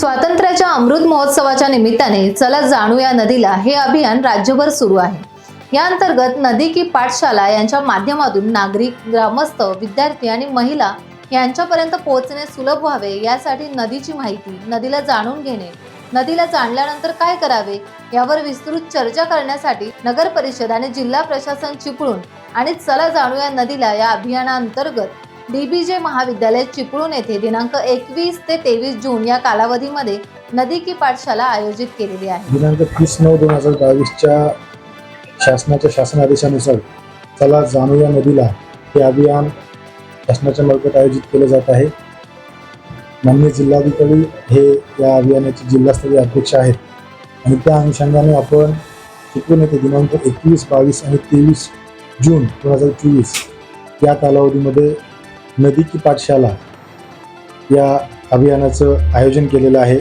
स्वातंत्र्याच्या अमृत महोत्सवाच्या निमित्ताने चला जाणूया नदीला हे अभियान राज्यभर सुरू आहे। या अंतर्गत नदी की पाठशाला यांच्या माध्यमातून नागरिक, ग्रामस्थ, विद्यार्थी आणि महिला यांच्यापर्यंत पोहोचणे सुलभ व्हावे यासाठी नदीची माहिती, नदीला जाणून घेणे, नदीला जाणल्यानंतर काय करावे यावर विस्तृत चर्चा करण्यासाठी नगर परिषद आणि जिल्हा प्रशासन चिपळूण आणि चला जाणूया नदीला या अभियानांतर्गत डीबीजे महाविद्यालय चिपळूण येथे दिनांक 21 ते 23 जून या कालावधीमध्ये नदी की पाठशाला आयोजित केलेली आहे। दिनांक 30/9/2022 शासनाच्या शासनादेशानुसार चला जाणूया नदीला हे अभियान शासनाच्या मार्फत आयोजित केले जात आहे। माननीय जिल्हाधिकारी हे या अभियानाचे जिल्हास्तरीय अध्यक्ष आहेत आणि त्या अनुषंगाने आपण चिपळूण येथे दिनांक 21, 22 आणि 23 जून 2024 या कालावधीमध्ये नदी की पाठशाला या अभियानाचं आयोजन केलेलं आहे।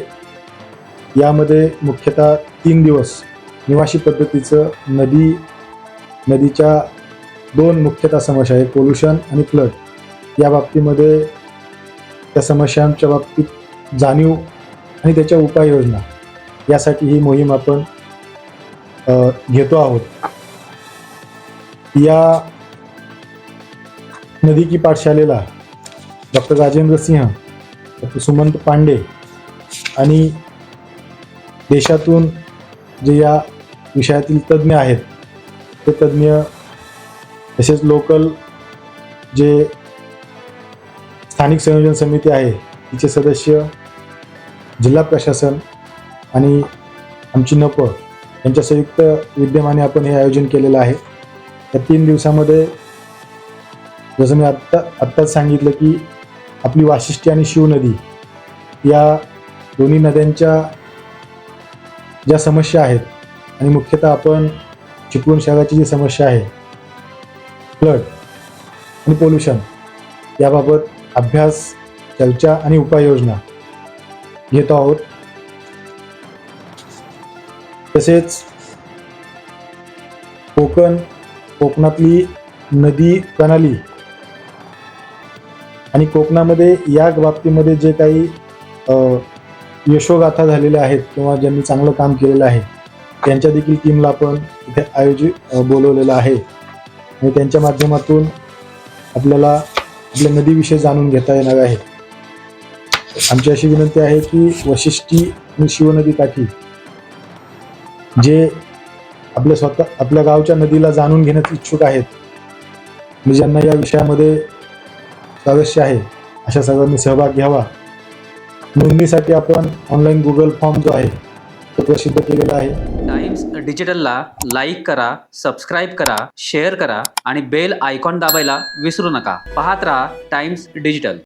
यामध्ये मुख्यतः 3 दिवस निवासी पद्धतीचं नदीच्या 2 मुख्यतः समस्या आहेत, पोल्युशन आणि फ्लड। या बाबतीमध्ये त्या समस्यांच्या बाबतीत जाणीव आणि त्याच्या उपाययोजना यासाठी ही मोहीम आपण घेतो आहोत। या नदी की पाठशालेला डॉक्टर राजेंद्र सिंह, डॉक्टर सुमंत पांडे आणि देशातून जे या विषयातील तज्ज्ञ आहेत ते तज्ज्ञ, तसेच लोकल जे स्थानिक संयोजन समिती आहे तिचे सदस्य, जिल्हा प्रशासन आणि आमची नप यांच्या संयुक्त विद्यमाने आपण हे आयोजन केलेलं आहे। या 3 दिवसामध्ये जसं मी आत्ताच सांगितलं की आपली वाशिष्ठी आणि शिव नदी या दोन्ही नद्यांच्या ज्या समस्या आहेत आणि मुख्यतः आपण चिपळूण शहराची जी समस्या आहे फ्लड आणि पोल्युशन याबाबत अभ्यास, चर्चा आणि उपाययोजना घेत आहोत। तसेच कोकणातली नदी प्रणाली आणि कोकणामध्ये या बाबतीमध्ये जे काही यशोगाथा झालेल्या आहेत किंवा ज्यांनी चांगलं काम केलेलं आहे त्यांच्या देखील टीमला आपण इथे बोलवलेलं आहे आणि त्यांच्या माध्यमातून आपल्याला आपल्या नदीविषयी जाणून घेता येणार आहे। आमची अशी विनंती आहे की वशिष्ठी आणि शिवनदी काठी जे आपल्या गावच्या नदीला जाणून घेण्यास इच्छुक आहेत, म्हणजे ज्यांना या विषयामध्ये स्वारस्य आहे, अशा सर्वांनी सहभाग घ्यावा। नोंदणीसाठी आपण ऑनलाईन गुगल फॉर्म जो आहे तो प्रसिद्ध केलेला आहे। टाइम्स डिजिटलला लाईक करा, सबस्क्राईब करा, शेअर करा आणि बेल आयकॉन दाबायला विसरू नका। पाहत रहा टाइम्स डिजिटल।